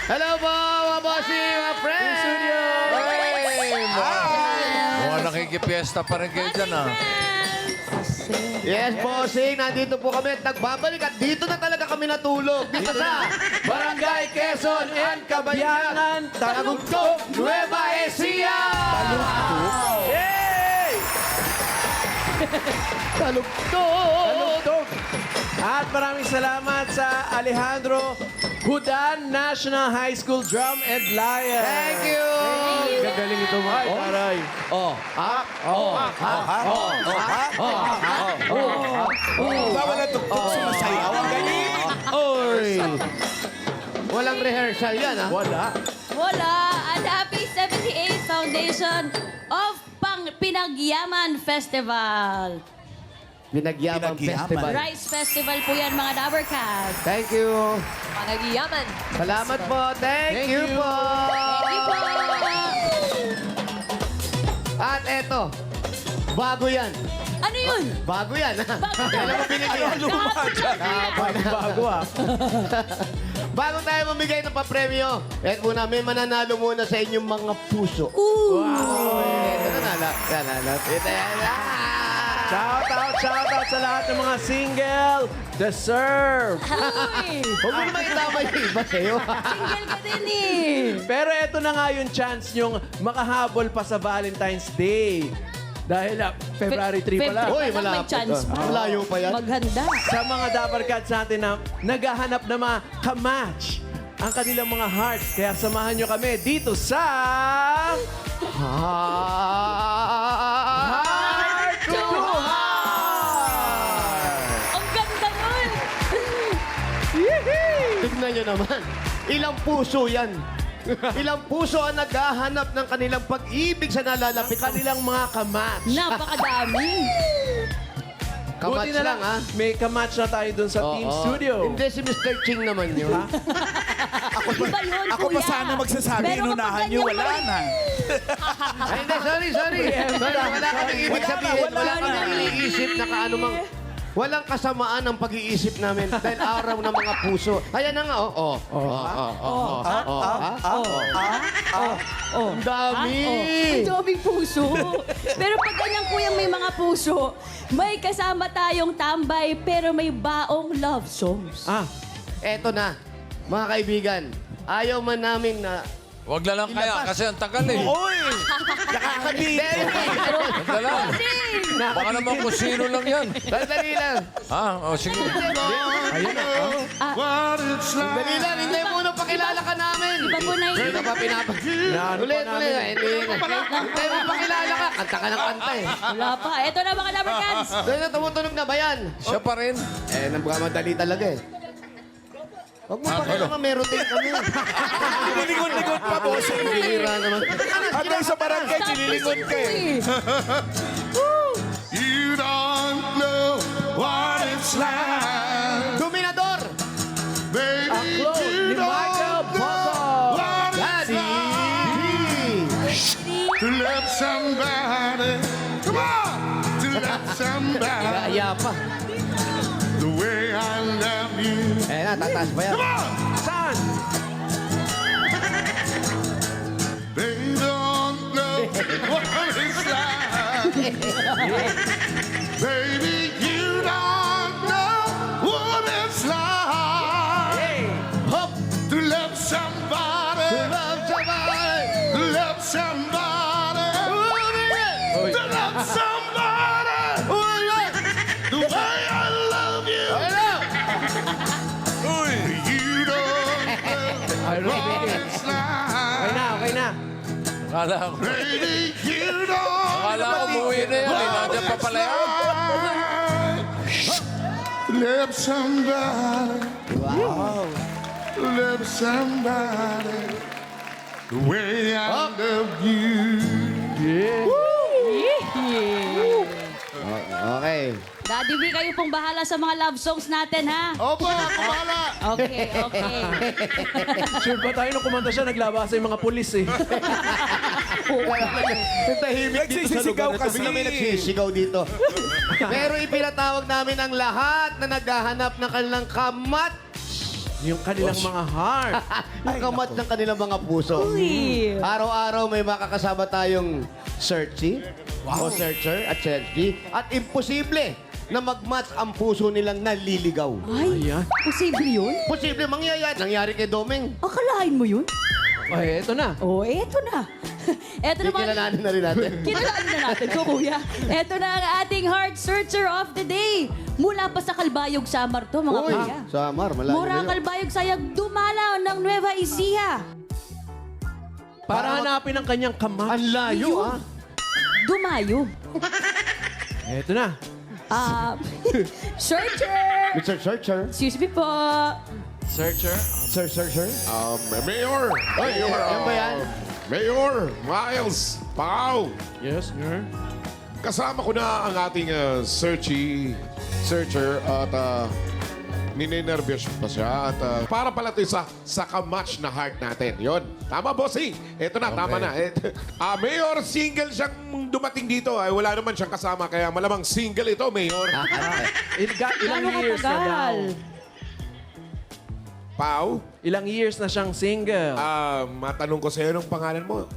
Hello po, mga bossing, mga friends! studio! Mukhang nakikipiesta pa rin kayo dyan, ah. Yes, bossing, nandito po kami at nagbabalik at dito na talaga kami natulog. Dito sa Barangay Quezon and Cabayanan, Tagugtog, Nueva Ecija! Yay! Talugtog! Talugtog! At maraming salamat sa Alejandro Hudan National High School Drum and Lyre. Thank you! Gagaling ito mga taray. Bawal na tugtog sumasayaw. Ang galing. Oy! Walang rehearsal yan, ha? Wala. Wala! Ang Happy 78 Foundation of Pinagyaman Festival. Pinagyaman Pinagyaman. Festival. Rice Festival po yan, mga Dabarcats. Thank you. Pinagyaman. Salamat po. Thank you po. Thank you po. At eto, bago yan. Ano yun? Bago yan, ha? Bago. Kailan mo binili yan? Bago ah. Bago tayo mamigay ng papremyo, et muna, may mananalo muna sa inyong mga puso. Ooh. Ito na, ito yan. Shout out sa lahat ng mga single. Deserve. Uy! Huwag mo naman itama yung iba sa'yo. Single ka din eh. Pero eto na nga yung chance nyong makahabol pa sa Valentine's Day. Dahil February 3 pala. Uy, May malapit. chance pa. Malayo pa yan. Maghanda. Sa mga Dabarkads natin na naghahanap na mga kamatch ang kanilang mga hearts. Kaya samahan nyo kami dito sa... Heart to Heart! Ang ganda nun. Tignan nyo naman. Ilang puso yan. Ilang puso ang naghahanap ng kanilang pag-ibig sa nalalapit Kanilang mga kamatch. Napakadami. Kamats Buti na lang, ha? May kamatch na tayo dun sa Team Oo. Studio. Hindi, si Mr. Ching naman yun. Iba yun, Ako pa kuya. sana magsasabi, Pero inunahan kapag nyo, ganyan wala pa- na. Ay, hindi, sorry. Sorry, wala ka nang ibig sabihin. Wala ka nang iniisip na kaano mang... Walang kasamaan ang pag-iisip namin dahil araw ng mga puso. Ayan na nga, oh. Ang dami. Ang daming puso. Pero pag ganyan kuya may mga puso, may kasama tayong tambay pero may baong love songs. Eto na, mga kaibigan. Ayaw man namin na... Huwag na lang kaya kasi ang tagal eh. Uy! Nakakabit. Huwag na lang. Baka naman kung sino lang yan. Dali lang. O sige. Dali lang, hindi muna pakilala ka namin. Iba po na Hindi yun. ka pa Ulit. Hindi mo pakilala ka. Kanta ka ng kanta eh. Wala pa. Ito na mga Dabarkats. Dahil na tumutunog na ba yan? Siya pa rin. Eh, madali talaga eh. Huwag mo pakilala, may routine kami. Nililingon-lingon pa, boss. Bihira naman. Hanggang sa barangay, nililingon ka eh. You don't know what it's like. Dominador! Baby, Upload you ni Michael don't know Boggo. what it's Daddy! like to love somebody. Come on! To love somebody Kaya pa. the way I love you. Eh na, tataas pa yan. Come on! Saan? They don't know what it's like. Baby, you don't know what it's like Hop! to love somebody, Love somebody! to love somebody, Uy! to love somebody the way I love you. Ano? You don't know what it's Okay like. na. Akala ko. Baby, you don't Akala ko umuwi na yan. Eh, nandiyan pa pala yan. love somebody. Wow. Love somebody the way I love you. Okay. Daddy B, kayo pong bahala sa mga love songs natin, ha? Opo, kumala. Okay. Sure ba tayo nung kumanta siya, naglabasa yung mga pulis eh. Tahimik dito sa Nagsisisigaw lugar na to. kasi. Bigla may nagsisigaw dito. Pero ipinatawag namin ang lahat na naghahanap ng kanilang kamat Yung kanilang mga heart. Yung kamat ng kanilang mga puso. Uy. Araw-araw may makakasama tayong searchy o searcher at searchy. At imposible na mag-match ang puso nilang naliligaw. Ay, Ayan. posible yun? Posible, mangyayari. Nangyari kay Domeng. Akalain mo yun? Ay, eto na. Oh, eto na. Eto naman. Kikilalanin na rin natin. Kilalanin na natin ko, kuya. Eto na ang ating heart searcher of the day. Mula pa sa Kalbayog, Samar to, mga Uy, kuya. Samar, malayo Mura na yun. Kalbayog, Sayag, dumalaw ng Nueva Ecija. Para hanapin ang kanyang kamay. Ang layo, ah. Dumayo. Eto na. Searcher! Mr. Searcher. Excuse me po. Searcher. Searcher. Mayor! Mayor! Yan ba yan? Mayor! Miles! Pao! Yes, sir. Kasama ko na ang ating searcher at ninenervyos pa siya at para pala ito sa kamatch na heart natin. Yon. Tama, bossing. Ito na, tama na. Mayor, single siyang dumating dito. Ay, wala naman siyang kasama kaya malamang single ito, Mayor. Ilang Gano'ng years na daw? katagal? Pao, Ilang years na siyang single? matanong ko sa'yo, anong pangalan mo?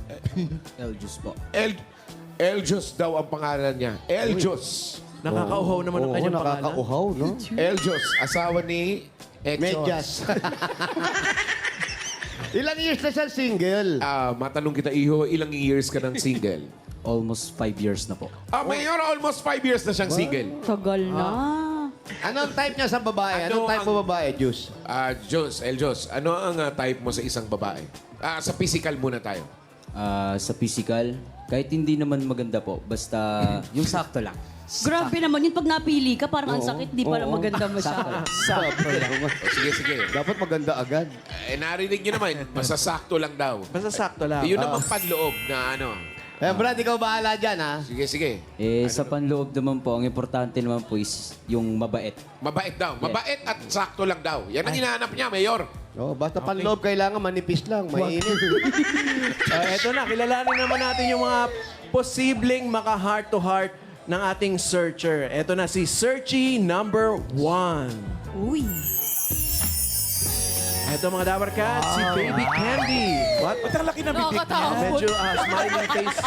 Eljus po. Eljus daw ang pangalan niya. Eljus. Nakakauhaw naman ang Oo, kanyang pangalan. nakakauhaw, no? Eljus, asawa ni Exos. Medyas. Ilang years na siya single? Matanong kita, Iho, ilang years ka ng single? Almost 5 years na po. Mayor, almost 5 years na siyang single. Tagal na. Anong type niya sa babae? Ano Anong type mo babae, Juice? Eljus, ano ang type mo sa isang babae? Sa physical muna tayo. Sa physical, kahit hindi naman maganda po, basta yung sakto lang. Grabe naman yun. Pag napili ka, parang ang sakit. Di pala maganda masyado. Sige, sige. Dapat maganda agad. Narinig niyo naman, masasakto lang daw. Basta sakto lang. Yun naman panloob na ano. Brad, ikaw bahala dyan, ha? Sige, sige. Sa panloob naman po, ang importante naman po is yung mabait. Mabait daw. Mabait at sakto lang daw. Yan ang hinahanap niya, Mayor. Oh, basta panloob kailangan manipis lang, mainit. Eto na, kilalanin naman natin yung mga posibleng maka-heart-to-heart ng ating searcher. Eto na si Searchy number 1. Uy. Eto mga Dabar Cats, si Baby Candy. What? Ba't ang laki na bibig niya? Medyo smiling face.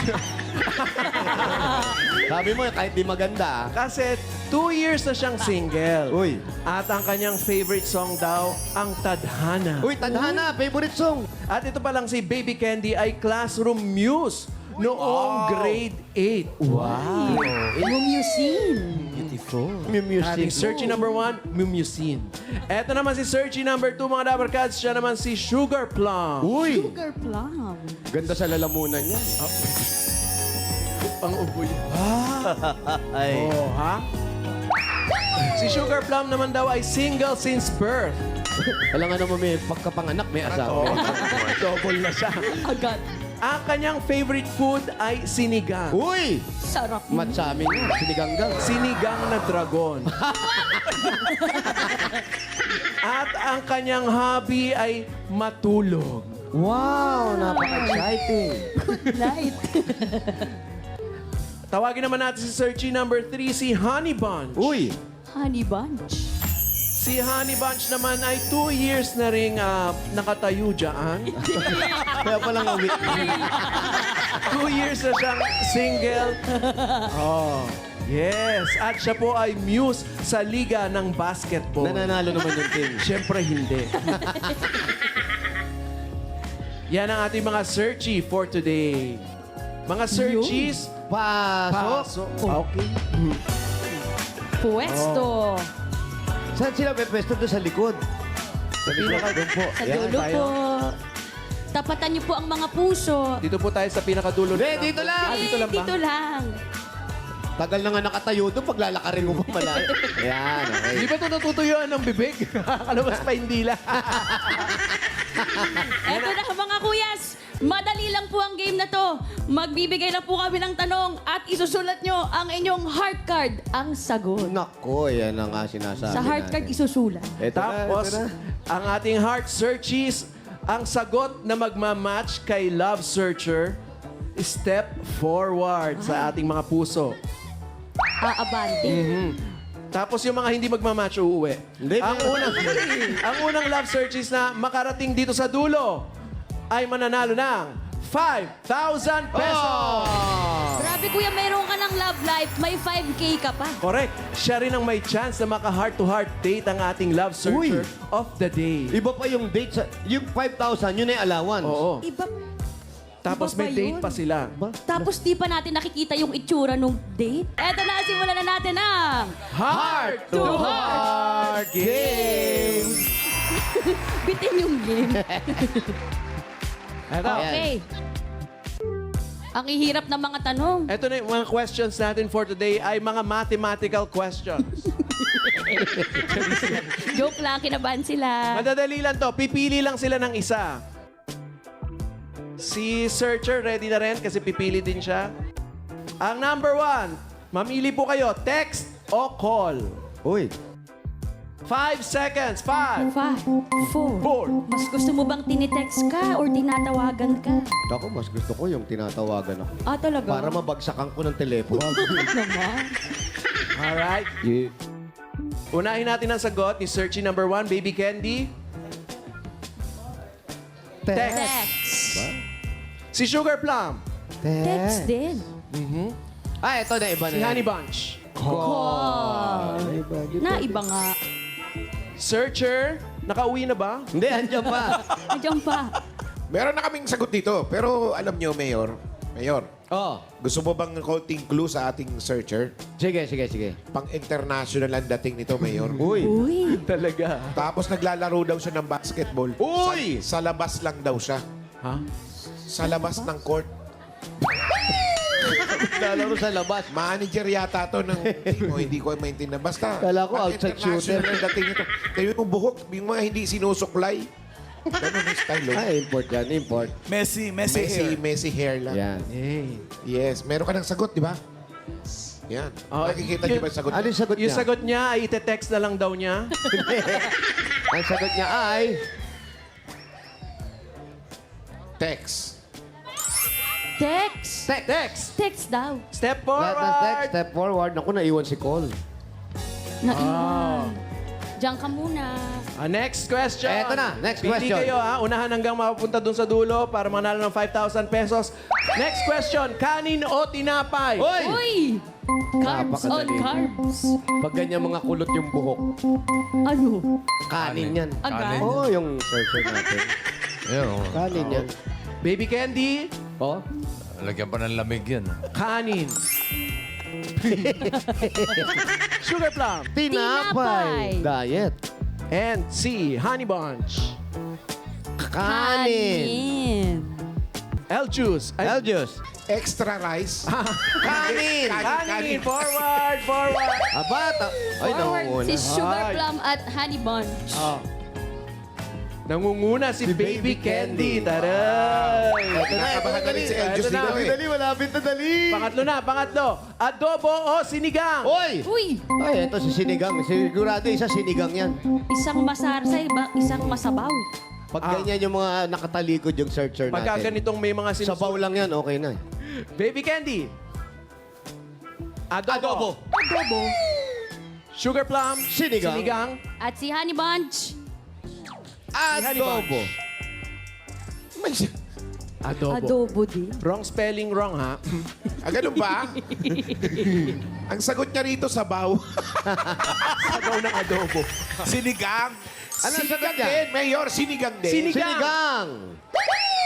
Sabi mo, kahit di maganda, Kasi 2 years na siyang single. Uy. At ang kanyang favorite song daw, ang Tadhana. Uy, tadhana, favorite song. At ito pa lang si Baby Candy ay classroom muse noong grade 8. Wow. Mumusin. Ating Searchy number 1, Mumusin. Eto naman si Searchy number 2, mga Dabar Cats. Siya naman si Sugar Plum. Uy, Sugar plum. ganda sa lalamunan niya. Pang uboy. Ay. Oh, ha? Si Sugar Plum naman daw ay single since birth. Alam nga naman may pagkapanganak, may asawa. Double na siya. Agad. Ang kanyang favorite food ay sinigang. Uy, Sarap. mat sa amin yan, siniganggang. Sinigang na dragon. At ang kanyang hobby ay matulog. Wow, napaka-exciting. Night. Tawagin naman natin si Searchy number 3, si Honey Bunch. Uy, Honey bunch. Si Honey Bunch naman ay 2 years na rin nakatayo dyan. kaya palang awit. 2 years na siyang single. Oh, yes. At siya po ay muse sa liga ng basketball. Nananalo naman yung team. Siyempre hindi. Yan ang ating mga searchy for today. Mga searchies, Pasok. Okay. Puesto. Saan sila pwesto? Doon sa likod. Sa likod. Doon po. Sa Yan. dulo tayo. po. Tapatan niyo po ang mga puso. Dito po tayo sa pinakadulo. Hindi, dito lang. Dito lang ba? Dito lang. Tagal na nga nakatayo doon, paglalakarin mo pa malayo. Yan, okay. Di ba ito natutuyuan ng bibig? Kalabas pa hindi lang. Eto na mga kuyas. Madali lang po ang game na to. Magbibigay na po kami ng tanong at isusulat nyo ang inyong heart card. Ang sagot. Nako, yan ang nga sinasabi Sa heart card natin. isusulat. Ito Tapos, na. ang ating heart searchies, ang sagot na magmamatch kay Love Searcher, step forward sa ating mga puso. Aabante. Tapos yung mga hindi magmamatch, uuwi. Hindi, Ang unang love searches na makarating dito sa dulo ay mananalo ng 5,000 pesos. Grabe kuya, mayroon ka ng love life, may 5K ka pa. Correct. Siya rin ang may chance na maka-heart-to-heart date ang ating love searcher of the day. Iba pa yung date sa... Yung 5,000, yun ay allowance. Oo. Iba, Tapos iba may pa date yun. pa sila. Tapos di pa natin nakikita yung itsura nung date. Eto na, simulan na natin ang Heart to Heart Game! bitin yung game. Eto. Okay. Ang ihirap ng mga tanong. Ito na yung mga questions natin for today ay mga mathematical questions. Joke lang, kinabahan sila. Madadali lang to. Pipili lang sila ng isa. Si searcher, ready na rin kasi pipili din siya. Ang number 1, mamili po kayo, text o call. Uy. 5 seconds. 5, 5, 4. 4. Mas gusto mo bang tinitext ka or tinatawagan ka? Ako, mas gusto ko yung tinatawagan ako. Ah, talaga? Para mabagsakan ko ng telepono. naman. Alright. Yeah. Unahin natin ang sagot ni searchy number 1, Baby Candy. Text. Si Sugar Plum. Text din. Ah, ito na iba na Si yan. Honey Bunch. Call. Na, iba nga. Searcher, nakauwi na ba? Hindi, andyan pa. Nandiyan pa. Meron na kaming sagot dito. Pero alam nyo, Mayor, Oh. gusto mo bang konting clue sa ating searcher? Sige, sige, sige. Pang-international ang dating nito, Mayor. Uy. Uy. Talaga. Tapos naglalaro daw siya ng basketball. Uy! Sa labas lang daw siya. Ha? Sa labas ng court. Lalaro sa labas. Manager yata to ng team o hindi ko maintindihan. Basta, Kala ko outside pang-international shooter. ang dating nito. Kaya yung buhok, yung mga hindi sinusuklay. Ganun yung style, oh. Ah, import yan, import. Messi hair. Messy hair lang. Yan. Hey. Yes. Meron ka ng sagot, di ba? Yan. Oh, Nakikita niyo ba yung sagot Ano niya? yung sagot Yung niya? sagot niya ay ite-text na lang daw niya. Ang sagot niya ay... Text. Text. Text. Text daw. Step Lahat ng text, forward. step forward. Naku, naiwan si Cole. Naiwan. Diyan ka muna. Next question. Eto na, next Pili question. kayo ha. Unahan hanggang mapunta dun sa dulo para manalo ng 5,000 pesos. Next question. Kanin o tinapay? Uy! Uy! Carbs on Napakadali. carbs. Pag ganyan mga kulot yung buhok, Ano? kanin yan. Agad? Oo, yung searcher natin. Ayun, oh. Kanin yan. Baby Candy, Oh? Lagyan pa ng lamig yan. kanin. Sugar Plum. Tinapay. Tinapay. Diet. And C, Honey Bunch. Kanin. El Juice. Ay, Elgius. Extra rice. Kanin. kanin. Forward, forward. Abata. Ay, Forward nauuna. si Sugar Ay. Plum at Honey Bunch. Nangunguna si Baby Candy. Taray. Kinakabahan na rin si El Ito Jus na. dito eh. Dali, malapit na dali. Pangatlo. Adobo o sinigang? Oy! Uy! Ay, ito si Sinigang. Sigurado isa Sinigang yan. Isang masarsa, isang masabaw. Pag ganyan yung mga nakatalikod yung searcher Pagka natin. ganitong may mga Sabaw lang yan, okay na. Baby Candy. Adobo. Adobo. Sugar Plum. Sinigang. At si Honey Bunch. Adobo. May Adobo. Adobo din. Wrong spelling, wrong ha. ganun ba? Ang sagot niya rito, sabaw. Sabaw ng adobo. Sinigang. Ano ang sagot Sinigang niya? din, Mayor. Sinigang din. Sinigang.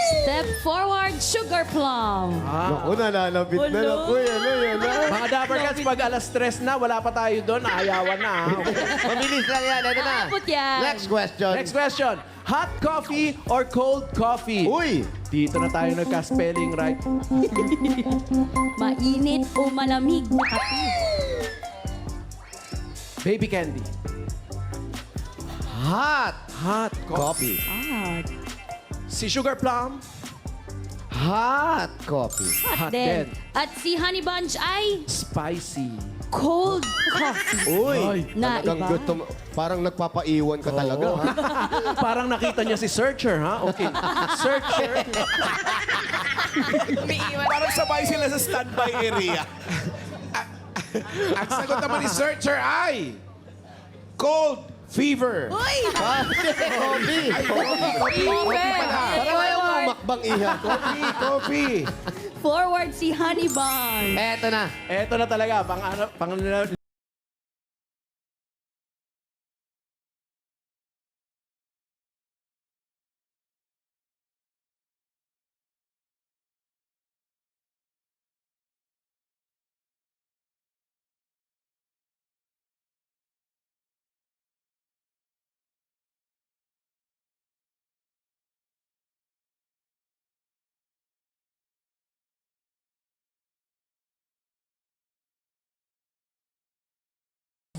Step forward, Sugar Plum. Naku, nalalapit na Wala. ako. Yan na, yan na. Mga Dapper Cats, pag alas 3 na, wala pa tayo doon, ayawan na. ha? Mabilis lang yan. Ano na? Aabot yan. Next question. Next question. Hot coffee or cold coffee? Uy! Dito na tayo nagka-spelling right. Mainit o malamig na kape. Baby Candy. Hot Hot coffee. coffee. Ah, Si Sugar Plum. Hot coffee. hot Hot din. din. At si Honey Bunch ay Spicy. cold coffee. Uy! Ay. Na Talagang iba. gusto mo- Parang nagpapaiwan ka talaga. Oo. Ha? Parang nakita niya si Searcher, ha? Okay. Searcher. Parang sabay sila sa standby area. Ang sagot naman ni Searcher ay cold fever. Uy! Coffee. Parang ayaw mo makbang iha. Coffee. Forward si Honey Bun. Eto na. Eto na talaga, pang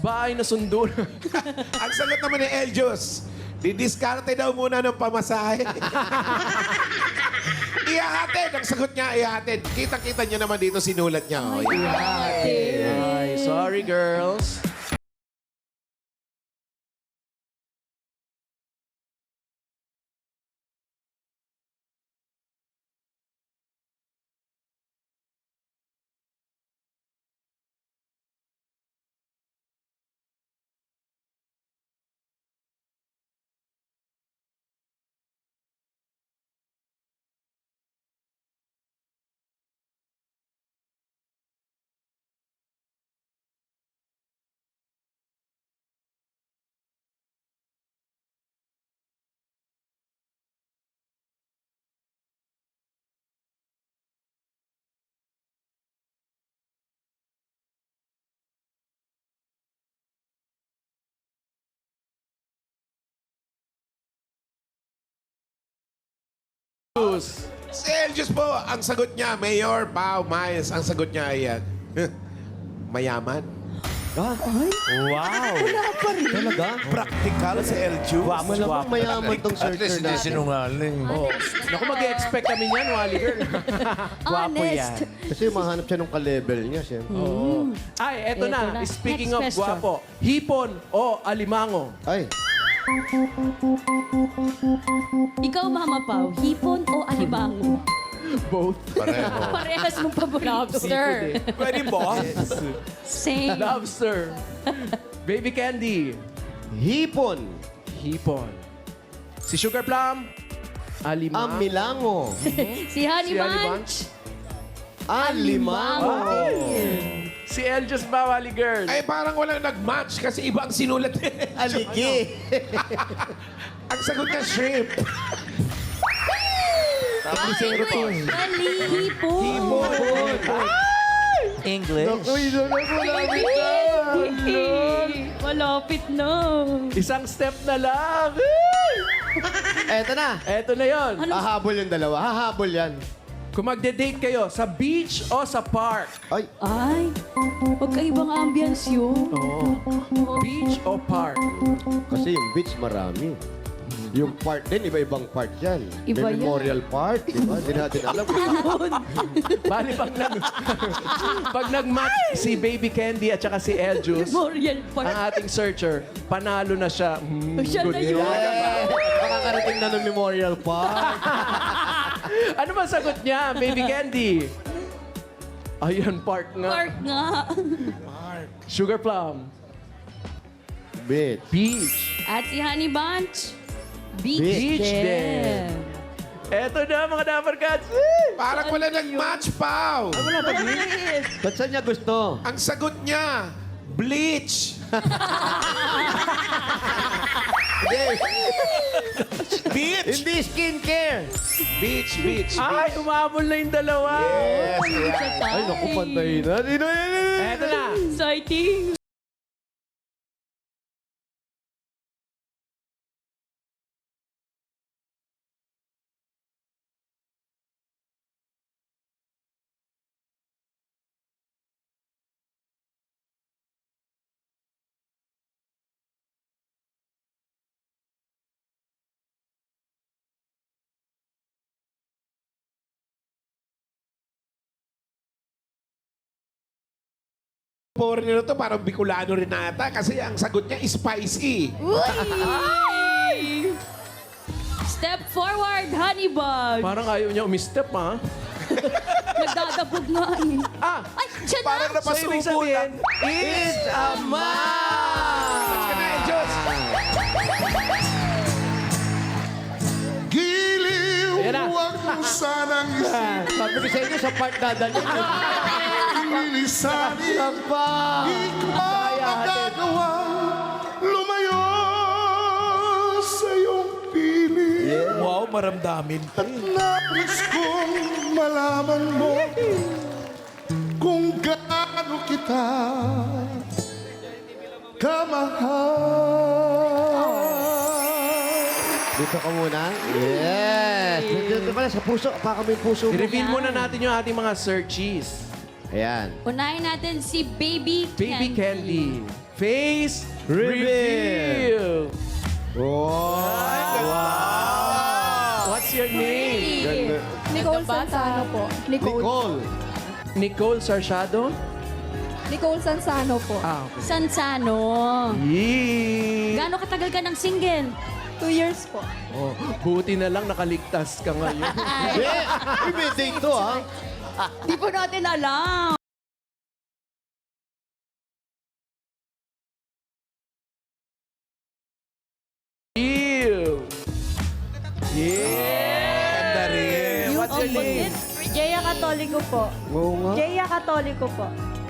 bahay na sundo. Ang sagot naman ni Eljus, didiskarte daw muna ng pamasahe. Ihahatid. Ang sagot niya, ihahatid. Kitang-kita niyo naman dito, sinulat niya. Oh, ihahatid. Ay, sorry girls. Si Eljus po, ang sagot niya, Mayor Pao Miles, ang sagot niya ay mayaman. Talaga? Practical si Elju. Malamang mayaman tong At least searcher hindi natin. sinungaling. Oh. Naku, mag-expect kami niyan, Wally girl. Honest. Kasi mahanap siya nung ka-level niya, siyempre. Ay, eto Eto na. na. Speaking Next of question. guwapo, hipon o alimango? Ay, Ikaw, Mama Pao, hipon o alimango? Both. Pareho. Parehas mong paborito. Lobster. Pwede boss? Same. Lobster. Baby candy. hipon. Hipon. Si Sugar Plum. Alimango. Amilango. Si Honey Si Honey Bunch. Alimango. Si Eljus ba, Wally girl? Ay, parang walang nag-match kasi iba ang sinulat. Aligi. Ang sagot niya, shrimp. Tapos zero to. Mali, hipon. Naku, ito na po namin na. Malapit na. Isang step na lang. Eto na. Eto na yon. Hahabol yung dalawa. Hahabol yan. Kung magde-date kayo, sa beach o sa park? Ay, Ay, magkaibang ambience yun. Beach o park? kasi yung beach marami. Yung part din, iba-ibang part yan. Iba May yan. memorial part, di ba? Hindi natin alam. Bali, pag nag-match si Baby Candy at saka si Eljus, Memorial Park. ang ating searcher, panalo na siya. Siya na yun. Makakarating na ng memorial part. Ano ba sagot niya, Baby Candy? Ayan, park nga. Park nga. Sugar Plum. Beach. Beach. At si Honey Bunch. Beach, Beach din. din. Eto na, mga Dapper Cats. Parang wala nag-match, Pao. Wala pa din. Ba't saan niya gusto? Ang sagot niya, bleach. Beach! Hindi skincare. Beach, beach. Ay, umabol na yung dalawa. Ay, naku, pantay na. Eto na. Exciting. Foreigner to, parang Bicolano rin ata kasi ang sagot niya, spicy. Uy! Step forward, Honey Bunch. Parang ayaw niya umistep, ha? Nagdadabog nga eh. Ah! Ay, siya na! Parang So, ibig napasubo lang. sabihin, it's a match! Giliw, Ayan na. huwag mo sanang Sabi ko sa inyo, sa part dadalhin. isilisanin. Nagpa! Di ko magagawa lumayo sa iyong piling. Wow, maramdamin. At nais kong malaman mo kung gaano kita kamahal. Dito ka muna. Yes! Dito pala sa puso. Baka may puso mo. I-reveal muna natin yung ating mga searchies. Ayan. Unahin natin si Baby Baby Candy. Candy. Face Reveal. reveal. What's your name? Nicole Sansano po. Nicole. Nicole Sarciado? Nicole Sansano po. Ah, okay. Sansano. Yee! Gaano katagal ka ng single? 2 years po. Oh, buti na lang nakaligtas ka ngayon. May date to, ha? Di po natin alam. Ew! Yeah! Ganda rin. What's your name? Jeya Katoliko po. Oo nga. Jeya Katoliko po.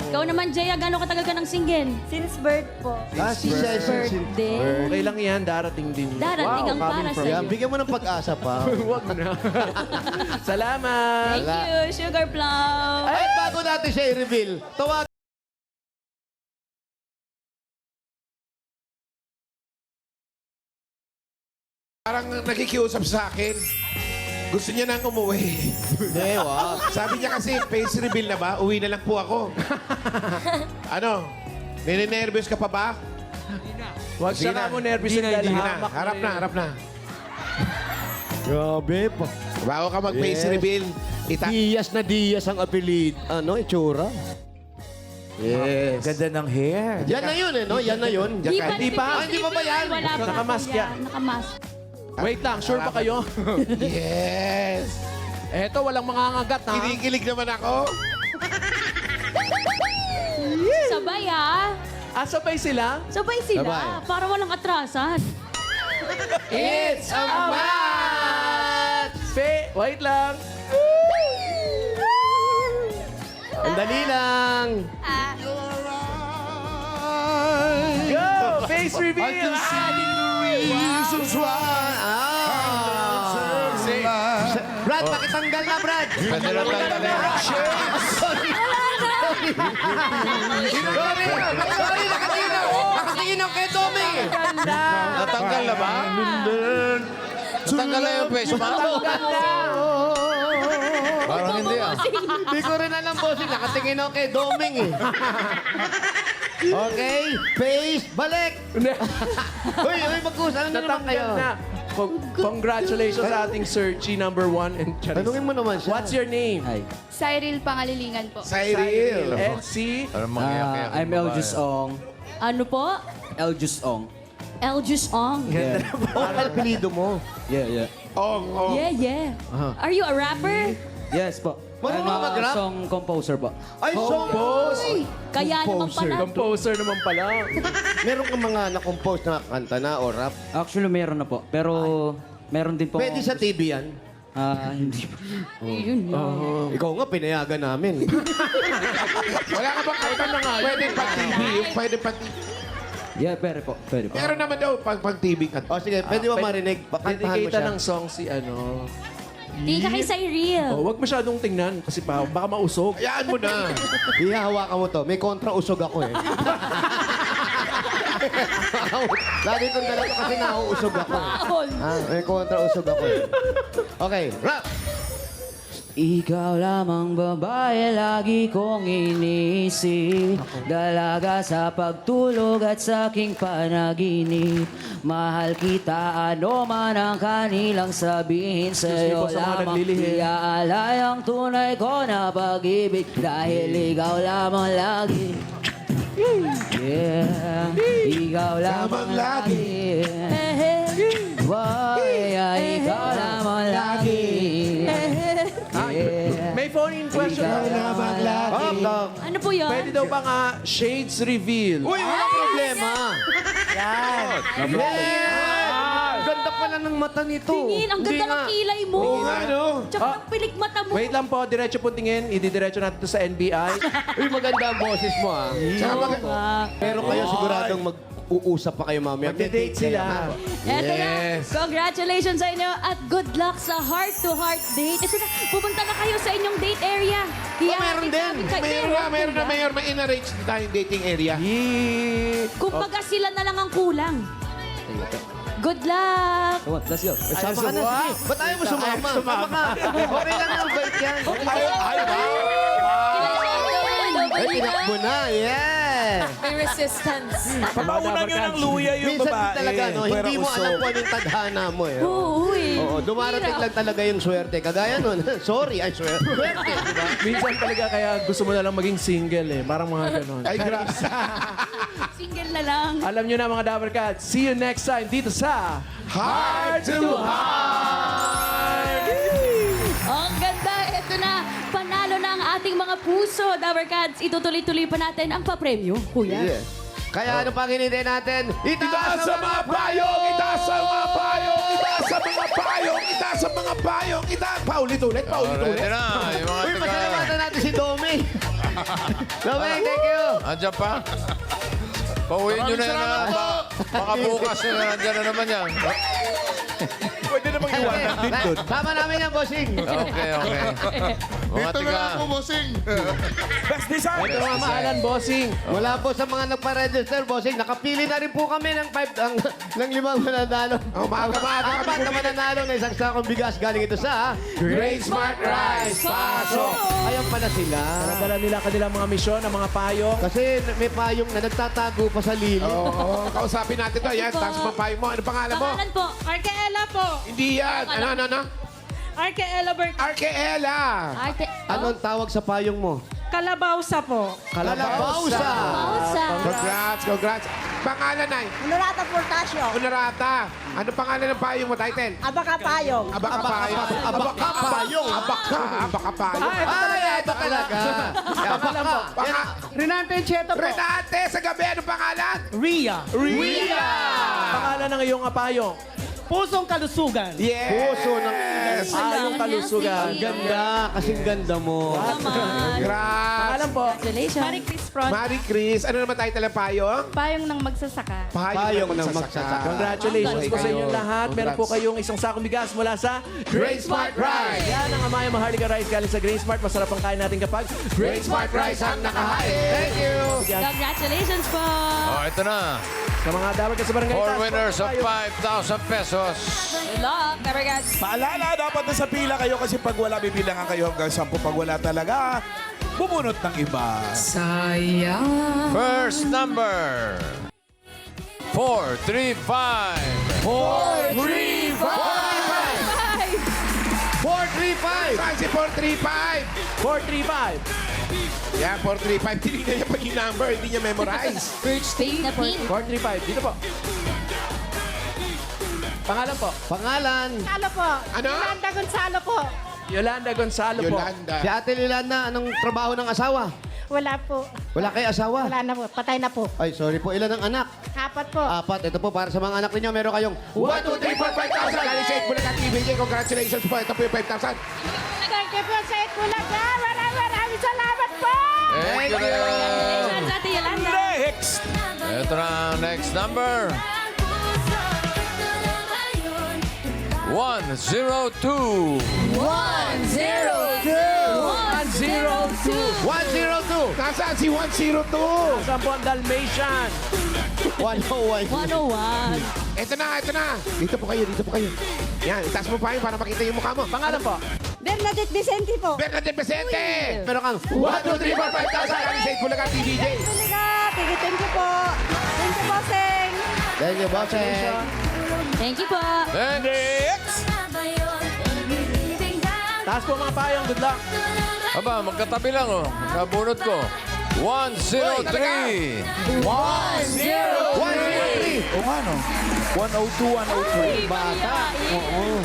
Ikaw naman, Jaya, gaano katagal ka ng single? Since birth po. Ah, si Cecil. Birthday. Okay lang yan, darating din. Darating ang para coming from- sa'yo. Yan, bigyan mo ng pag-asa pa. Huwag na. Salamat! Thank you, Sugar Plum. Ay, bago natin siya i-reveal, tawag. Parang nakikiusap sa akin. Gusto niya nang umuwi. Hindi, wag. Sabi niya kasi, face reveal na ba? Uwi na lang po ako. Ano? Nininervyos ka pa ba? Huwag Sige siya na. mo nervous Sige dahil na. hamak Harap na, harap na. Grabe pa. Bago ka mag-face Yes. reveal, Diyas na Diyas ang apelid. Ano, itsura? Yes. Ganda ng hair. Yan na yun, eh, no? Yan na yun. Di pa, Di pa? nag-face Hindi pa ba yan? Wala pa. Nakamask yan. Nakamask. Wait lang, sure ba kayo? yes. Eto, walang mangangagat ha. Kinikilig naman ako. Sabay ha. Ah, sabay sila? Sabay sila. Sabay. Para walang atrasan. It's a match! Wait lang. Ang dali lang. Go! Face reveal! Reasons why Brad, pakitanggal na, Brad. Pwede lang tanggalin. Sorry, nakatingin ako. Nakatingin ako kay Tommy. Natanggal na ba? Natanggal na yung face mask? Parang hindi ah. Hindi ko rin alam, bossing. Nakatingin ako kay Doming eh. Okay, face, balik. Uy, mag-usap. Ano naman kayo? Natanggal na. Congratulations sa ating Searchy number 1 and Charis. Tanungin mo naman siya. What's your name? Hi. Cyril Pangalilingan po. Cyril. And si... Parang mangiyak-iyak. I'm Eljus Ong. Ano po? Eljus Ong. Eljus Ong. Yeah. Oh, apelido mo. Yeah. Oh. Yeah, yeah. Are you a rapper? Yes po. Marunong ka mag-rap? Song composer po. Ay, Compose. Kaya naman pala. Composer naman pala. Meron kang mga na-compose na kanta na o rap? Actually, meron na po. Pero meron din po. Pwede sa TV yan. Hindi po. Yun lang. Ikaw nga, pinayagan namin. Wala ka bang kanta na nga? Pwede pa TV. Pwede pa TV. Yeah, pwede po. Pwede po. Meron naman daw pang TV kanta. O sige, pwede ba marinig? Pakantahan mo Dedicate siya. ng song si ano... Di ka kay Cyril. Oh, wag masyadong tingnan kasi baka mausog. Hayaan mo na. Ihahawakan mo to. May kontra-usog ako eh. Lagi kong dala to kasi nauusog ako. Baon. May kontra-usog ako eh. Okay, rap! Ikaw lamang babae, lagi kong iniisip. Dalaga sa pagtulog at sa aking panaginip. Mahal kita, ano man ang kanilang sabihin sa'yo po sa mga lamang. naglilihim. Iaalay ang tunay ko na pag-ibig dahil ikaw lamang lagi. Yeah, ikaw lamang lagi. Why, ikaw lamang lagi. Yeah. May phone-in question lang yun? Pwede daw ba nga shades reveal? Uy, wala problema. Yan. Yes! Ganda pala ng mata nito. Tingin, ang Hindi ganda ng nga. kilay mo. Ano? Tsaka ang pilik mata mo. Wait lang po, diretso po tingin. Ididiretso natin to sa NBI. Uy, maganda ang boses mo, ah. Tsaka pero kayo siguradong mag-uusap pa kayo mamaya. Magde-date sila. Eto Yes. na. Congratulations sa inyo at good luck sa heart-to-heart date. Ito na, pupunta na kayo sa inyong date area. meron din. Meron na, Mayor. May in-arrange na tayong dating area. Kumbaga sila na lang ang kulang. Good luck! Come on, let's go. Sama ka na, sige. Ba't ayaw mo sumama? Sama ka. Okay lang ang bait yan. Ay, tinakbo na. Yeah. May resistance. Pagkaunan nyo ng luya yung Minsan babae. talaga, no, hindi Pwera mo uso. alam kung anong tadhana mo, eh. Uy. Oo, dumarating lang talaga yung swerte. Kagaya nun, sorry, ay swerte. Swerte, di ba? Minsan talaga kaya gusto mo na lang maging single eh. Parang mga ganon. Ay, grabe. Single na lang. Alam nyo na mga Dabber Cats. See you next time dito sa Heart to Heart! Ang ganda. Ito na. Panalo na ang ating mga puso. Dabber Cats, itutuloy-tuloy pa natin ang papremyo. Kuya. Yeah. Kaya ano pang hinintay natin? Itaas sa mga payong! Itaas sa mga payong! Itaas sa mga payong! Itaas sa mga payong! Itaas! Paulit-ulit! Paulit-ulit! Ready na. Yung mga Uy, taga... pasalamatan natin si Domi. Domi, thank you. Andiyan pa? Pauwiin nyo na yan. Baka bukas na nandiyan na naman yan. Pwede namang iwanan din doon. Tama namin yan, bossing. Okay. Mga Dito na tiga... lang ako, bossing. Best design. Ito mga maalan, bossing. Wala po sa mga nagpa-register, bossing. Nakapili na rin po kami ng 5 mananalo. Oh, maaga-maaga kami Apat na mananalo na isang sakong bigas galing ito sa Great Smart Rice! Pasok! Ayan pala sila. Dala nila kanilang mga misyon, ang mga payo. Kasi may payong na nagtatago pa sa lili. Oo, kausapin natin to. Yan, taas mo payong mo. Ano pangalan mo? Pangalan po. Arkeela po. Hindi yan. Ano? Arkeela Bert. Arkeela! Arte. Anong tawag sa payong mo? Kalabausa po. Kalabausa. Pausa. Congrats. Pangalan ay Honorata Portasio. Honorata. Ano pangalan ng payong mo, title? Abaka Payong. Abaka payong. Abaka payong. Abaka payong. Ay, ito talaga. Abaka. Renante Cheto po. Renate, sa gabi, ano pangalan? Ria. Ria! Pangalan ng iyong payo. Pusong Kalusugan. Yes! Puso ng... Yung kalusugan. Ang ganda. Kasing ganda mo. Naman. Congrats! Pangalan po. Congratulations. Marie Chris Front. Marie Chris, ano naman title ng payong? Payong ng magsasaka. Payong ng magsasaka. Congratulations Okay po sa kayo. inyong lahat. Meron po Congrats. kayong isang sakong bigas mula sa Great Smart Rice! Yan ang Amaya Maharlika Rice galing sa Grain Smart. Masarap ang kain natin kapag Great Smart Rice ang nakahain! Thank you! Congratulations po. Oh, ito na. Sa mga dapat ka sa barangay. 4 taas po winners of tayo. 5,000 pesos. Good luck, Dabber Cats. Paalala, dapat na sa pila kayo kasi pag wala, bibilangan kayo hanggang 10. Pag wala talaga, bumunot ng iba. First number. 435. 435. Saan si 435? 435. Yan, 435. Tinignan niya pa yung number, hindi niya memorize. Birch Pink na pink. 435. Dito po. Pangalan po. Pangalan. Salo po. Ano? Yolanda Gonzalo po. Yolanda Gonzalo po. Yolanda. Si Ate Lilanda, anong trabaho ng asawa? Wala po. Wala kay asawa? Wala na po. Patay na po. Ay, sorry po. Ilan ang anak? Apat po. 4. Ito po, para sa mga anak ninyo, meron kayong 1, 2, 3, 4, 5,000. Galing sa Bulacan TVJ. Congratulations po. Ito po yung 5,000. Thank you po sa Itbulaga. Maraming salamat po. Thank you. Congratulations, Ate Yolanda. Next. Ito na ang next number. 102. 102. Nasaan si 102? Saan po ang Dalmatian? 101. 101. Ito na. Dito po kayo. Yan, itaas mo pa yun para makita yung mukha mo. Pangalan po. Bernadette Vicente po. Bernadette Vicente! Meron kang 1, 2, 3, 4, 5,000. Galing sa Bulacan TVJ. Thank you po. Thank you po, Seng. Thank you, bossing. Thank you po. Next. Taas po mga payong. Good luck. Aba, magkatabi lang oh. Nabunot ko. 103. 103. O ano? 102, 103. Bata. Oo.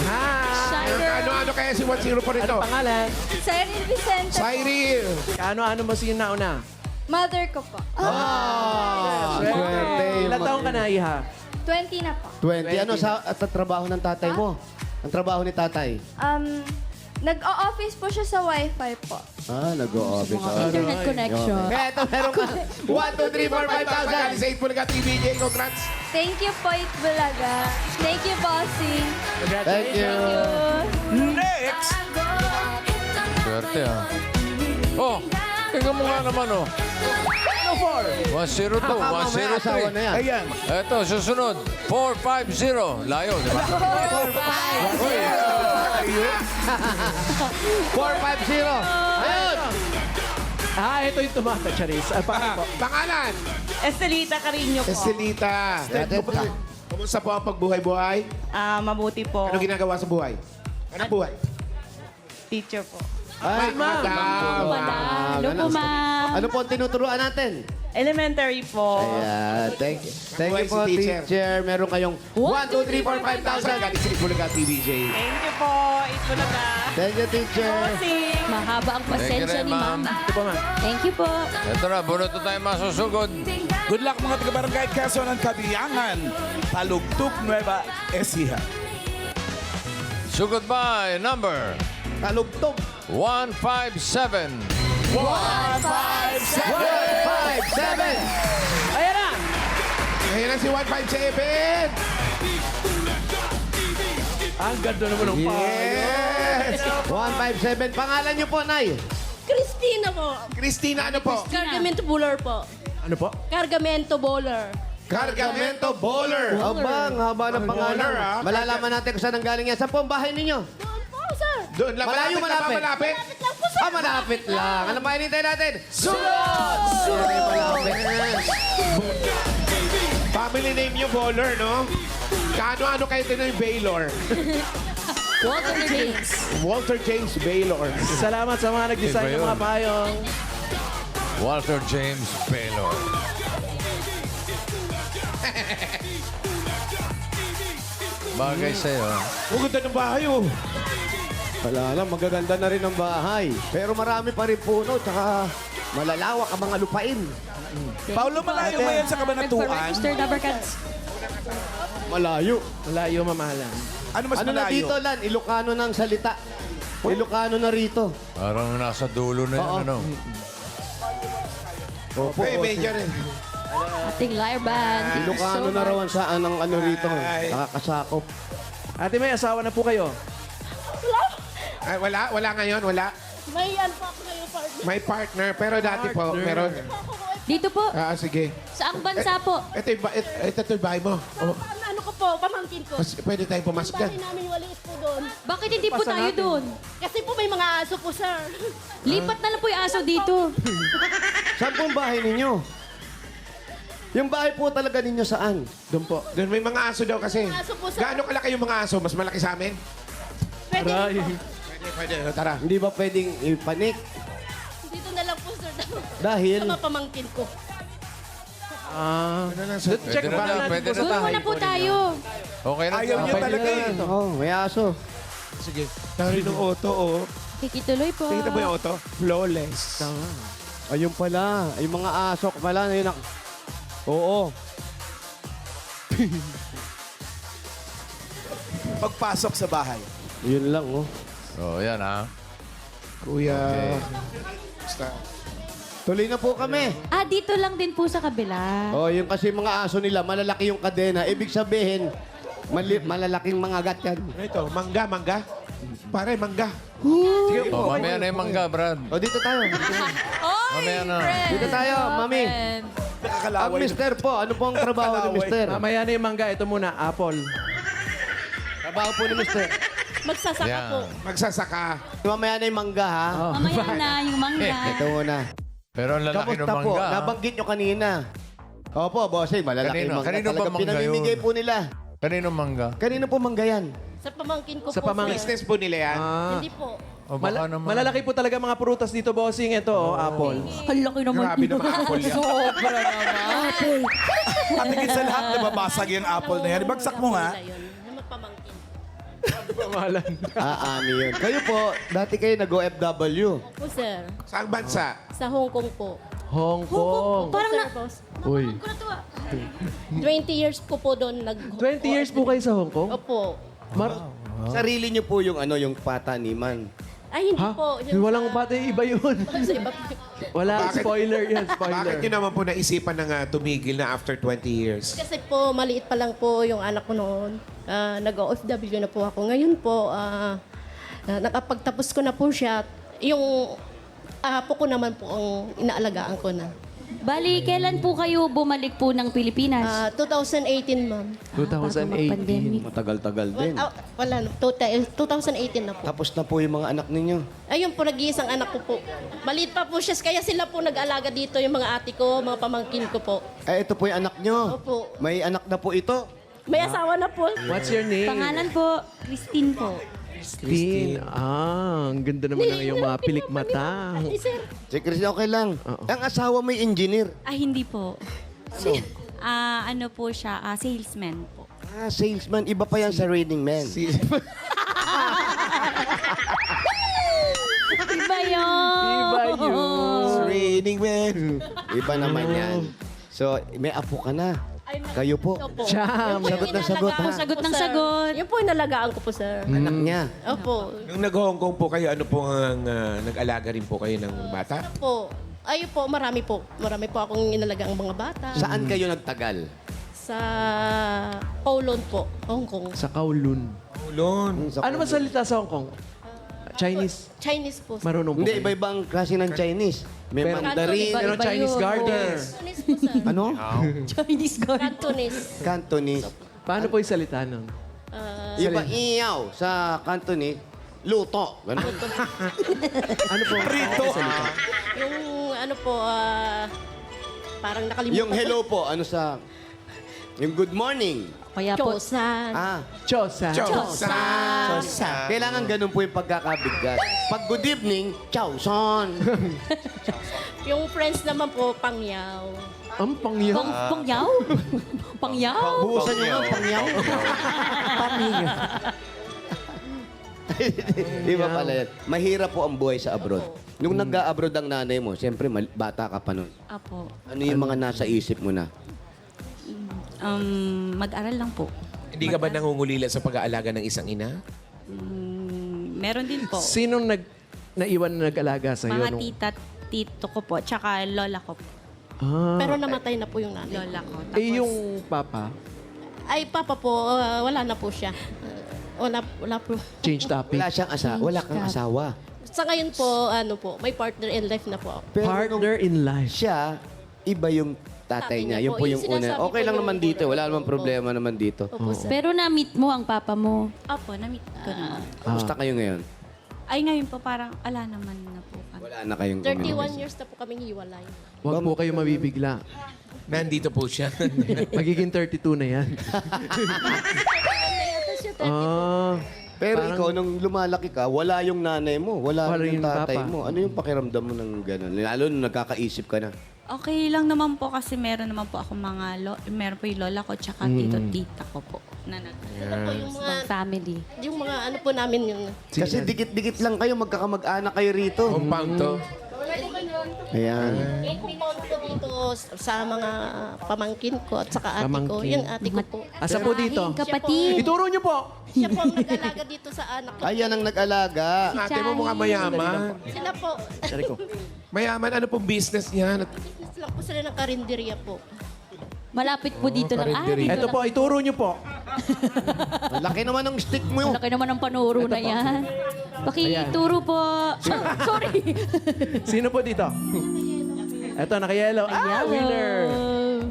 Shiner. Ano kaya si 10 pa rito? Ano pangalan? Cyril Vicente. Cyril. Ano mo si nauna? Mother ko po. Swerte. Ilan taong ka na, Iha? 20 na po. 20. Ano sa at trabaho ng tatay mo? Ang trabaho ni tatay? Nag-o-office po siya sa Wi-Fi po. Nag-o-office. Internet connection. Kaya ito, meron ka. 1, 2, 3, 4, 5,000. Sa Itbulaga TVJ, congrats. Thank you po, Itbulaga. Thank you, Bossing. Thank you. Next! Swerte ah. Oh, tingnan mo nga naman oh. 102, May asawa na 103. yan. Ayan. Ito, susunod. 450. Layo, di ba? 450. Ayun. Ito yung tumata, Charis. Pangalan? Estelita Carino po. Estelita. Kumusta po ang pagbuhay-buhay? Mabuti po. Ano ginagawa sa buhay? Anong buhay? Teacher po. Ay, madam. Hello po, ma'am. Ano po ang tinuturuan natin? Elementary po. Ayan. Thank you po, Si teacher. teacher. Meron kayong 1, 2, 3, 4, 5,000. Galing sa Itbulaga TVJ. Thank you po. Itbulaga. Thank you, teacher. Bossing. Mahaba ang pasensya rin, ni ma'am. ma'am. Ito pa, ma'am. Thank you po. Ito na, bunot na tayo masusugod. Good luck mga taga-barangay Quezon ng Kabiyangan. Talugtog Nueva Ecija. Sugod by number Talugtog. 157. 5, 7. Ayan na! Ayan na si 157. Ang ganda naman ng Yes! 157. Pangalan niyo po, Nay? Christina po. Christina, ano po? Cargamento bowler po. Ano po? Cargamento bowler. Cargamento Bowler. Abang, haba ng pangalan. Bowler, ah. Malalaman natin kung saan ang galing yan. Saan po ang bahay ninyo? Doon po, sir. Doon lang. Malayo, malapit. Malapit. Lang po, sir. Malapit lang. Ano ba hinintay natin? Sunod! Malapit. Family name niyo, Bowler, no? Kaano-ano kayo ito yung Baylor? Walter James. Walter James Baylor. Salamat sa mga nag-design ng mga payong. Walter James Baylor. Bagay sa'yo. Ang ganda ng bahay, oh. Wala lang, magaganda na rin ang bahay. Pero marami pa rin puno, tsaka malalawak ang mga lupain. Paulo, malayo ba yan sa Kabanatuan? Registered number cards. Malayo. Malayo, mamahalan. Ano mas Ano na malayo? dito, Lan? Ilocano ng salita. Ilocano na rito. Parang nasa dulo na Oo. yan, ano? Opo, Hey, Major. Ating lyre band. Ilocano na raw ang saan ang ano rito. Nakakasakop. Ate, may asawa na po kayo. Ay, wala? Wala ngayon? Wala? May ano po ako ngayon, partner. May partner. Pero dati po, meron. Dito po. Sige. Saang bansa po? Ito yung bahay mo. Oh, Ano ko po, pamangkin ko. pwede tayo pumasok dyan. Bahay namin waliit po doon. Bakit hindi po tayo doon? Kasi po may mga aso po, sir. Lipat na lang po yung aso dito. Saan po ang bahay ninyo? Yung bahay po talaga ninyo saan? Doon po. Doon may mga aso daw kasi. Aso po, sir. Gaano kalaki yung mga aso? Mas malaki sa amin? Pwede Aray. po. Pwede. Tara. Hindi ba pwedeng ipanik? Dito na lang po, sir. Dahil? Sa mga pamangkin ko. Check Pwede pa na, natin pwede po na sa Doon bahay. muna po tayo. Okay na. Ayaw niya Pwede talaga na eh. yan. Oh, may aso. Sige. Tari ng auto, oh. Kikituloy po. Tingnan mo yung auto. Flawless. Ayun pala. Yung mga asok pala. Ayun ang... Oo. Pagpasok sa bahay. Yun lang, oh. Oh, yan ha. Kuya. Basta. Tuloy na po kami. Dito lang din po sa kabila. Oh, yung kasi mga aso nila, malalaki yung kadena. Ibig sabihin, malalaking mga gat yan. Ano ito? Mangga, mangga? Pare, mangga. Sige Oh, mamaya na yung mangga, Brad. O, dito tayo. Mamaya na. Dito tayo, mami. Ang Nakakalaway. mister po, ano po ang trabaho ni mister? Mamaya na yung mangga. Ito muna, apple. Trabaho po ni mister. Magsasaka Yan. po. Magsasaka. Mamaya na yung mangga, ha? Mamaya na yung mangga. Ito muna. Pero ang lalaki ng Kamusta po? mangga. Nabanggit nyo kanina. Opo, bossing, malalaki Kanino? yung mangga. Kanino ba Talaga mangga pinamimigay yun? po nila. Kanino mangga? Kanino po mangga yan? Sa pamangkin ko Sa po, pamangkin. sir. Business po nila yan. Hindi po. O baka naman. Malalaki po talaga mga prutas dito, bossing. Ito, apple. Ang laki naman. Grabe naman apple yan. Sobra naman. At higit sa lahat, nababasag yung apple na yan. Ibagsak mo nga. Wala yun. Yung magpamangkin. Pamahalan. Ani yun. Kayo po, dati kayo nag-OFW. Po, sir. Saang bansa? Sa Hong Kong po. Hong Kong. Parang na... Boss. Uy. 20 years ko po doon 20 years po kayo sa Hong Kong? Opo. Sarili niyo po yung yung pataniman. Ay, hindi Ha? po. Yun Walang sa- bata, iba yun. Sa iba po. Wala, spoiler yan, Bakit spoiler. nyo naman po naisipan ng tumigil na after 20 years? Kasi po, maliit pa lang po yung anak ko noon. Nag-OFW na po ako. Ngayon po, nakapagtapos ko na po siya. Yung apo ko naman po ang inaalagaan ko na. Bali, kailan po kayo bumalik po ng Pilipinas? 2018, ma'am. 2018. Matagal-tagal din. Wala, 2018 na po. Tapos na po yung mga anak ninyo. Ayun po, nag-iisang anak ko po. Maliit pa po siya, kaya sila po nag-alaga dito, yung mga ate ko, mga pamangkin ko po. Ito po yung anak nyo. Opo. May anak na po ito. May asawa na po. What's your name? Pangalan po, Christine po. Christine. Ang ganda naman ng iyong mga pilik mata. Ay, sir. Si Chris, okay lang. Ang asawa may engineer. Ah, hindi po. Ano po siya, salesman po. Salesman. Iba pa yan sa Raining Man. Iba yun! Iba yun. Raining Man. Iba naman yan. So, may apo ka na. Kayo po. Opo. Siyam. Sagot na sagot, ha? Sagot ng Sir. sagot. Yun po yung nalagaan ko po, sir. Anak niya. Opo. Nung nag-Hong Kong po kayo, ano po ang nag-alaga rin po kayo ng bata? Po. Ayun po, marami po. Marami po akong inalagang mga bata. Saan kayo nagtagal? Sa Kowloon po, Hong Kong. Sa Kowloon. Ulon. Ano ba salita sa Hong Kong? Chinese. Chinese po. sir. Marunong po Hindi, kayo? iba-ibang klase ng Chinese. May Pero- Mandarin. Pero Iba Chinese yun. garden. Cantonese po, sir. Ano? Chinese garden. Cantonese. Cantonese. Paano po yung salita nun? Iba iyaw sa Cantonese. Luto. Ganun. Ano po? Prito. Salita? Yung ano po, parang nakalimutan. Yung hello po, ano sa... Yung good morning. Kaya po, Chosan. Chosa. Chosa. Kailangan ganun po yung pagkakabigkas. Pag good evening, chow son. Yung friends naman po, Pangyaw. Ang pangyaw. pangyaw? Pangyaw? Buhusan nyo nga, pangyaw. Di ba pala yan? Mahirap po ang buhay sa abroad. Nung nag-abroad ang nanay mo, siyempre bata ka pa nun. Apo. Ano yung mga nasa isip mo na? Mag-aral lang po. Hindi ka ba nangungulila sa pag-aalaga ng isang ina? Meron din po. Sinong naiwan na nag-alaga sa iyo? Mga tita, tito ko po, tsaka lola ko po. Pero namatay na po yung nanay. Lola ko. Tapos, yung papa, Ay, papa po, wala na po siya. Wala po. change topic. Wala siyang asawa. Wala kang asawa. Sa ngayon po, ano po, may partner in life na po. Pero nung Partner in life. siya, iba yung tatay Tatay niya. niya Yun po. po Yung yung una. sinasabi Okay ko lang yung naman dito. Wala namang Opo. problema naman dito. Opo, sir. Pero na-meet mo ang papa mo. Opo, na-meet ko na. Kamusta kayo ngayon? Ay, ngayon po parang, ala naman na po kami. Wala na kayong 31 years na po kaming hiwalay. Huwag po kayo mabibigla. Nandito po siya. Magiging 32 na yan. Pero Parang- ikaw, nung lumalaki ka, wala yung nanay mo. Wala Wala rin yung yung tatay papa. mo. Ano yung pakiramdam mo ng gano'n? Lalo nung nagkakaisip ka na. Okay lang naman po kasi meron naman po ako meron po yung lola ko tsaka tito-tita ko po. Na Ito po yung mga, Ibang family. yung mga ano po namin yung... Kasi dikit-dikit lang kayo, magkakamag-anak kayo rito. Kumpang to. Ayan. Yung compound ko dito sa mga pamangkin ko at saka ate ko. Pamangkin. Yung ate ko po. Asa po dito? Kapatid. Ituro niyo po. Siya po ang nag-alaga dito sa anak ko. Ayan ang nag-alaga. Ate mo mukhang mayaman. Sila po. Sorry ko. Mayaman, ano pong business niya? Business lang po sila ng karinderya po. Malapit po dito lang. karinderya. Ito po, ituro niyo po. Ang laki naman ng stick mo. Laki naman ng panuro na yan. Pakituro po. Sorry. Sino po dito? Ito, naka-yellow. Ah, winner!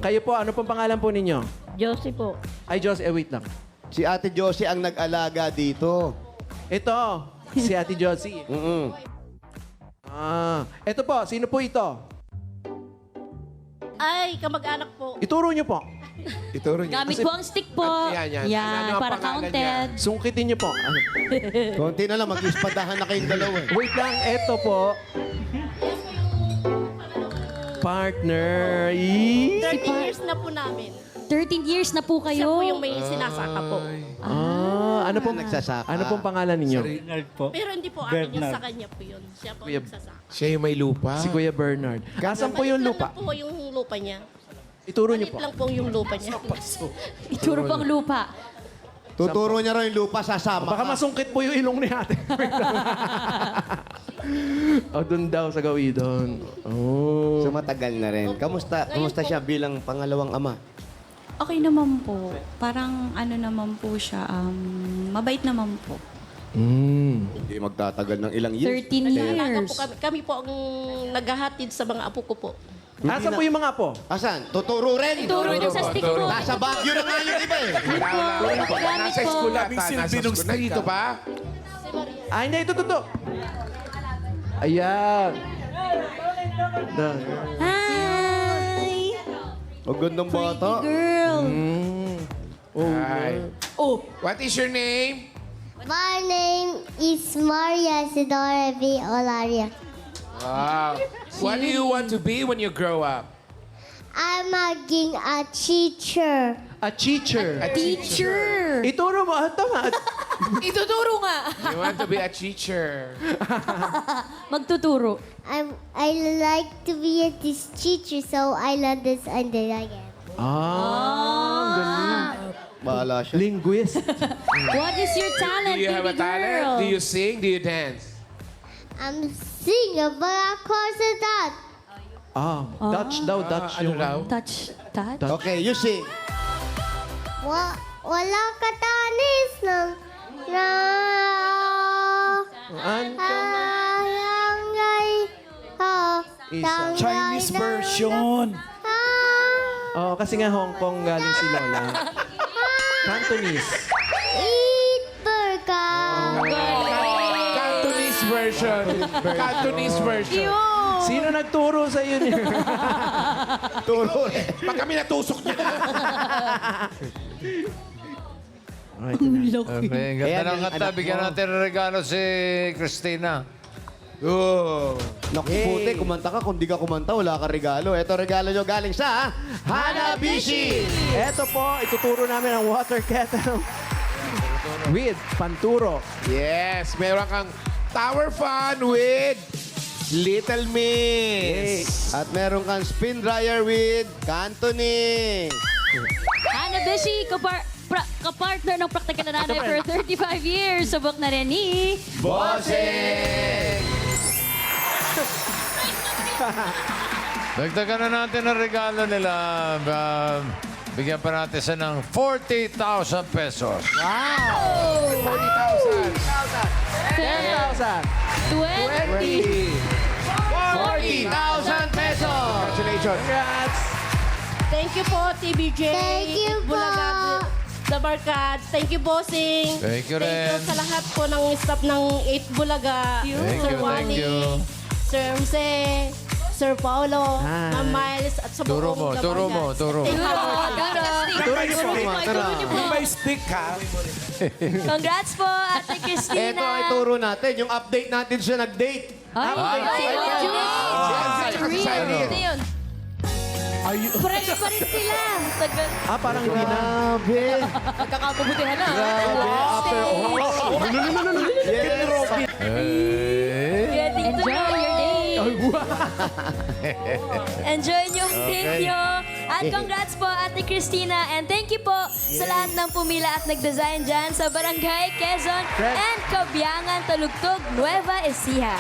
Kayo po, ano pong pangalan po ninyo? Josie po. Ay, Diyos, wait lang. Si Ate Josie ang nag-alaga dito. Ito, si Ate Josie. Ito po, sino po ito? Ay, kamag-anak po. Ituro niyo po. Ituro niya. Gamit po ang stick po. Yan. Ano ang para pangalan counted. Sungkitin niyo po. Ano? Konti na lang, mag-ispadahan na kayong dalawa. Wait lang, ito po. Partner. 30 years na po namin. 13 years na po Siya kayo. po yung may sinasaka po. Ano pong Nagsasaka. Ano pong pangalan ninyo? Pero hindi po akin yung sa kanya po yun. Siya po yung nagsasaka. Siya yung may lupa. Si Kuya Bernard. Asan po yung Maliit lupa? lang na po yung lupa niya. Ituro niyo Maliit po. lang po yung lupa niya. Ituro pang lupa. Tuturo niya raw yung lupa, sasama Baka ka. masungkit po yung ilong ni ate. O, doon daw sa gawidon. Oh. So matagal na rin. Kamusta siya bilang pangalawang ama? Okay naman po. Parang ano naman po siya, mabait naman po. Hindi magtatagal ng ilang years. 13 Nag-aalaga years. po kami po ang naghahatid sa mga apo ko po. Asan po yung mga po? Asan? Tuturo rin. Ituro niyo sa stick po. Nasa Baguio na nga yung iba eh. Gamit Nasa po. school ata. Daming silbi Nasa nung school. Nandito ba? Ah, hindi. Ito. Ayan. Hi! Ang gandang bata. Girl. Hi. Oh, What is your name? My name is Maria Isidora V. Olaria. Wow. What do you want to be when you grow up? I'm maging a teacher. A teacher. teacher. Ituro mo. Tama. Ituturo nga. You want to be a teacher. Magtuturo. I like to be a this teacher, so I learn this and then again. Ang galing. Bahala siya. Linguist. What is your talent, Do you have a baby talent? girl? Do you sing? Do you dance? I'm singer, but of course it's that. Dutch daw. Dutch Ano yung raw? Touch that? Okay, you sing. Wala ka tanis ng na ayangay ha Isa. Chinese version. Oh, kasi nga Hong Kong galing si Lola. Cantonese. Eat burger. Cantonese version. Cantonese version. Sino nagturo sa iyo niya? Turo rin. Pag kami natusok niya. Okay, ganda Ayan ng yung kanta. anak Bigyan mo. natin ng regalo si Christina. Oh. Naku, puti, kumanta ka. Kung di ka kumanta, wala ka regalo. Ito regalo nyo galing sa Hanabishi. Eto po, ituturo namin ang water kettle with panturo. Yes, meron kang tower fan with Little Miss. At meron kang spin dryer with Cantonese. Hanabishi, kapartner ng Praktikal na Nanay for 35 years. Subok na rin ni... Bossing! Dagdagan na natin ang regalo nila. Bigyan pa natin siya ng 40,000 pesos. 40,000. 10,000. 20. 40,000 pesos! Congratulations. Congrats. Thank you po, TBJ. Thank you po. Bulaga, The Barkads. Thank you, Bossing. Thank you Thank you rin. sa lahat po ng staff ng 8 Bulaga. Thank Sir you, thank Wally, you. Sir Jose, Sir Paulo, Ma'am Miles, at sa Turo buong mo, The turo mo, Barkads. turo mo. Ituro niyo po. May stick ha. Congrats po, Ate Christina. Ito ay turo natin. Yung update natin siya nag-date. Ay, Ano? yun. Fresh pa rin sila. Tagal. Parang hindi na. Grabe. Nagkakapabutihan na. Grabe. After all. Yes. Enjoy your day. Enjoy yung day nyo. At congrats po, Ate Christina. And thank you po sa lahat ng pumila at nag-design dyan sa Barangay Quezon and Kabiangan, Talugtog, Nueva Ecija.